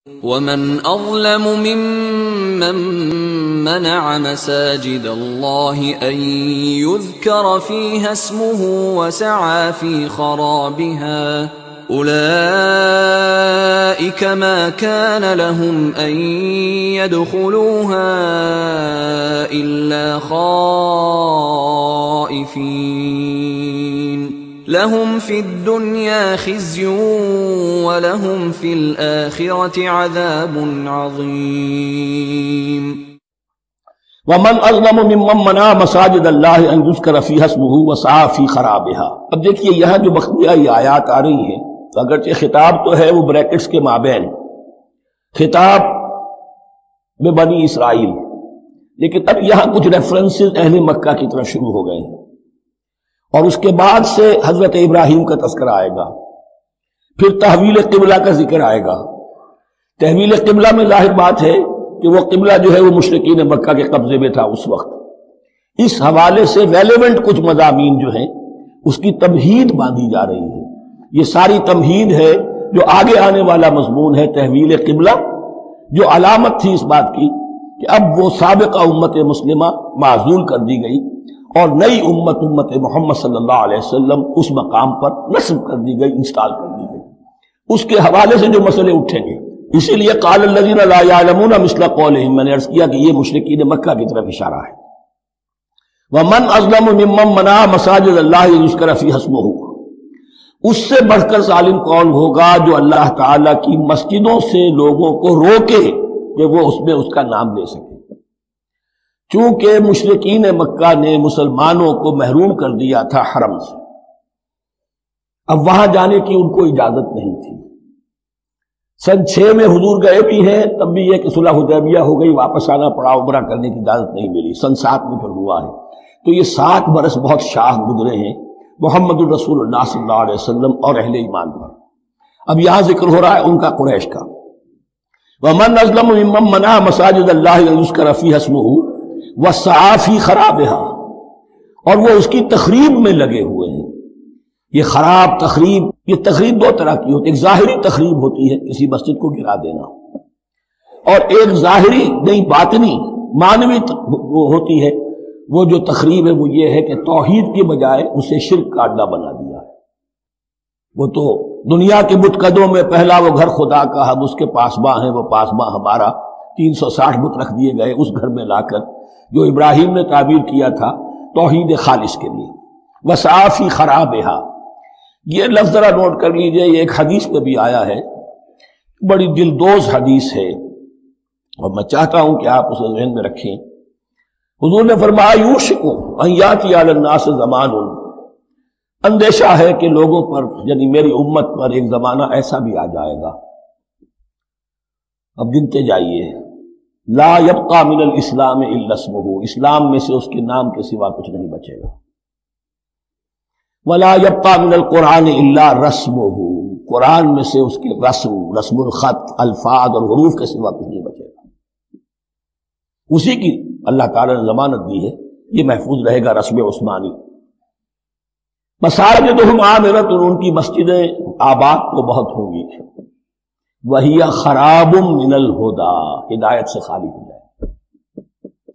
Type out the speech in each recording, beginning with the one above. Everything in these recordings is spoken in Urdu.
ومن أظلم ممن منع مساجد الله أن يذكر فيها اسمه وسعى في خرابها أولئك ما كان لهم أن يدخلوها إلا خائفين لهم في الدنيا خزي ولهم في الآخرة عذاب عظيم ومن اظلم ممن منع مساجد اللہ ان یذکر فیہا اسمہ وسعی فی خرابها۔ اب دیکھیے یہاں جو بقیہ یہ آیات آ رہی ہیں، اگرچہ خطاب تو ہے وہ بریکٹس کے مابین، خطاب میں بنی اسرائیل، لیکن اب یہاں کچھ ریفرنسز اہل مکہ کی طرف شروع ہو گئے ہیں، اور اس کے بعد سے حضرت ابراہیم کا تذکرہ آئے گا، پھر تحویل قبلہ کا ذکر آئے گا۔ تحویل قبلہ میں ظاہر بات ہے کہ وہ قبلہ جو ہے وہ مشرکین مکہ کے قبضے میں تھا اس وقت، اس حوالے سے ریلیونٹ کچھ مضامین جو ہیں اس کی تمہید باندھی جا رہی ہے۔ یہ ساری تمہید ہے جو آگے آنے والا مضمون ہے تحویل قبلہ، جو علامت تھی اس بات کی کہ اب وہ سابقہ امت مسلمہ معزول کر دی گئی اور نئی امت محمد صلی اللہ علیہ وسلم اس مقام پر نصب کر دی گئی، انسٹال کر دی گئی۔ اس کے حوالے سے جو مسئلے اٹھیں گے، اسی لیے قال الذین لا یعلمون مثل قولہم، میں نے عرض کیا کہ یہ مشرکین مکہ کی طرف اشارہ ہے۔ ومن اظلم ممن منع مساجد اللہ یذکر فیہا اسمہ، اس سے بڑھ کر ظالم کون ہوگا جو اللہ تعالیٰ کی مسجدوں سے لوگوں کو روکے کہ وہ اس میں اس کا نام لے سکے۔ چونکہ مشرکین مکہ نے مسلمانوں کو محروم کر دیا تھا حرم سے، اب وہاں جانے کی ان کو اجازت نہیں تھی۔ سن 6 میں حضور گئے بھی ہیں، تب بھی یہ کہ صلح حدیبیہ ہو گئی، واپس آنا پڑا، عمرہ کرنے کی اجازت نہیں ملی۔ سن 7 میں پھر ہوا ہے، تو یہ 7 برس بہت شاہ گزرے ہیں محمد الرسول اللہ صلی اللہ علیہ وسلم اور اہل ایمان پر۔ اب یہاں ذکر ہو رہا ہے ان کا، قریش کا۔ ومن اظلم ممن منع مساجد اللہ ان یذکر فیہا اسمہ وسعی فی خرابها، اور وہ اس کی تخریب میں لگے ہوئے ہیں۔ یہ خراب تخریب، یہ تخریب 2 طرح کی ہوتی ہے، ایک ظاہری تخریب ہوتی ہے کسی مسجد کو گرا دینا، اور ایک ظاہری نہیں باطنی معنوی وہ ہوتی ہے، وہ جو تخریب ہے وہ یہ ہے کہ توحید کی بجائے اسے شرک کا اڈا بنا دیا ہے۔ وہ تو دنیا کے بت قدوں میں پہلا وہ گھر خدا کا، ہم اس کے پاسباں ہیں، وہ پاسباں ہمارا، 360 بت رکھ دیے گئے اس گھر میں لا کر، جو ابراہیم نے تعبیر کیا تھا توحید خالص کے لیے۔ وسعی فی خرابها، یہ لفظ ذرا نوٹ کر لیجئے، یہ ایک حدیث میں بھی آیا ہے، بڑی دلدوز حدیث ہے، اور میں چاہتا ہوں کہ آپ اسے ذہن میں رکھیں۔ حضور نے فرمایا یوشک ان یاتی علی الناس زمان، اندیشہ ہے کہ لوگوں پر یعنی میری امت پر ایک زمانہ ایسا بھی آ جائے گا، اب گنتے جائیے، لا یبقى من الاسلام الا اسمہ، اسلام میں سے اس کے نام کے سوا کچھ نہیں بچے گا، ولا یبقى من القرآن الا رسمہ، قرآن میں سے اس کے رسم الخط، الفاظ اور حروف کے سوا کچھ نہیں بچے گا۔ اسی کی اللہ تعالیٰ نے ضمانت دی ہے، یہ محفوظ رہے گا رسم عثمانی۔ مساجدہم عامرۃ، ان کی مسجدیں آباد تو بہت ہوں گی، وہی خراب من الہدی، ہدایت سے خالی ہو جائے،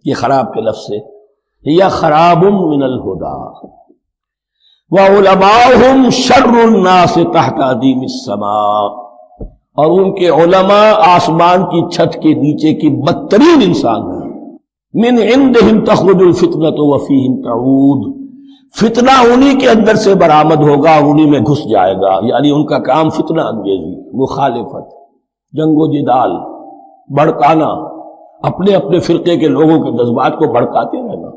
یہ خراب کے لفظ سے، ہی خراب من الہدی، وعلماؤہم شر الناس تحت ادیم السماء، اور ان کے علماء آسمان کی چھت کے نیچے کی بدترین انسان ہیں۔ من عندہم تخرج الفتنۃ وفیہم تعود، فتنہ انہی کے اندر سے برآمد ہوگا، انہی میں گھس جائے گا، یعنی ان کا کام فتنہ انگیزی، مخالفت، جنگ و جدال، بھڑکانا، اپنے اپنے فرقے کے لوگوں کے جذبات کو بھڑکاتے رہنا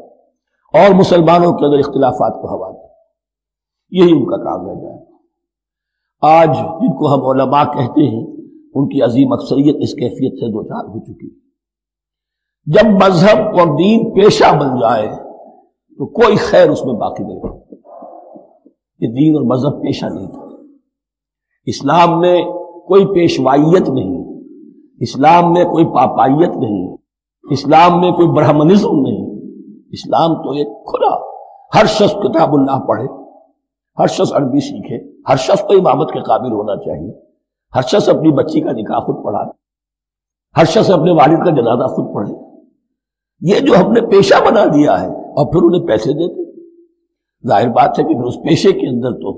اور مسلمانوں کے اندر اختلافات کو ہوا دینا، یہی ان کا کام رہ جائے گا۔ آج جن کو ہم علماء کہتے ہیں ان کی عظیم اکثریت اس کیفیت سے دوچار ہو چکی ہے۔ جب مذہب اور دین پیشہ بن جائے تو کوئی خیر اس میں باقی نہیں رہتا۔ یہ دین اور مذہب پیشہ نہیں تھا، اسلام میں کوئی پیشوائیت نہیں، اسلام میں کوئی پاپائیت نہیں، اسلام میں کوئی برہمنزم نہیں، اسلام تو ایک کھلا، ہر شخص کتاب اللہ پڑھے، ہر شخص عربی سیکھے، ہر شخص کو امامت کے قابل ہونا چاہیے، ہر شخص اپنی بچی کا نکاح خود پڑھائے، ہر شخص اپنے والد کا جنازہ خود پڑھے. یہ جو ہم نے پیشہ بنا دیا ہے اور پھر انہیں پیسے دیتے، ظاہر بات ہے کہ پھر اس پیشے کے اندر تو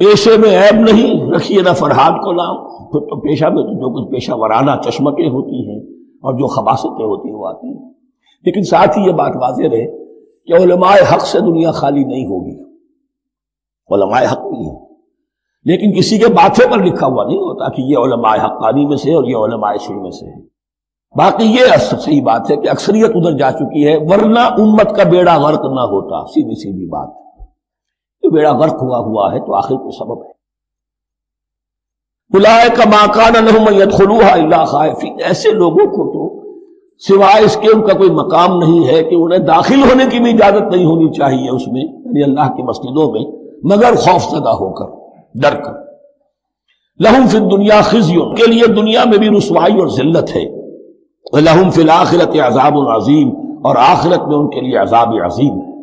پیشے میں عیب نہیں، رکھیے نہ فرحاد کو نام، پھر تو پیشہ میں تو جو کچھ پیشہ ورانہ چشمکیں ہوتی ہیں اور جو خباثتیں ہوتی ہیں وہ آتی ہیں. لیکن ساتھ ہی یہ بات واضح رہے کہ علماء حق سے دنیا خالی نہیں ہوگی. علماء حق بھی ہیں لیکن کسی کے ماتھے پر لکھا ہوا نہیں ہوتا کہ یہ علماء حقانی میں سے اور یہ علماء سوء میں سے ہے. باقی یہ صحیح بات ہے کہ اکثریت ادھر جا چکی ہے، ورنہ امت کا بیڑا غرق نہ ہوتا. سیدھی سیدھی بات، یہ بیڑا غرق ہوا ہے تو آخر کوئی سبب ہے. اولئک ما کان لہم ان یدخلوها الا خائفین، ایسے لوگوں کو تو سوائے اس کے ان کا کوئی مقام نہیں ہے کہ انہیں داخل ہونے کی بھی اجازت نہیں ہونی چاہیے اس میں، یعنی اللہ کی مسجدوں میں، مگر خوف زدہ ہو کر، ڈر کر. لہم فی الدنیا خزی، کے لیے دنیا میں بھی رسوائی اور ذلت ہے. لہم فی الآخرۃ عذاب عظیم، اور آخرت میں ان کے لیے عذاب عظیم ہے.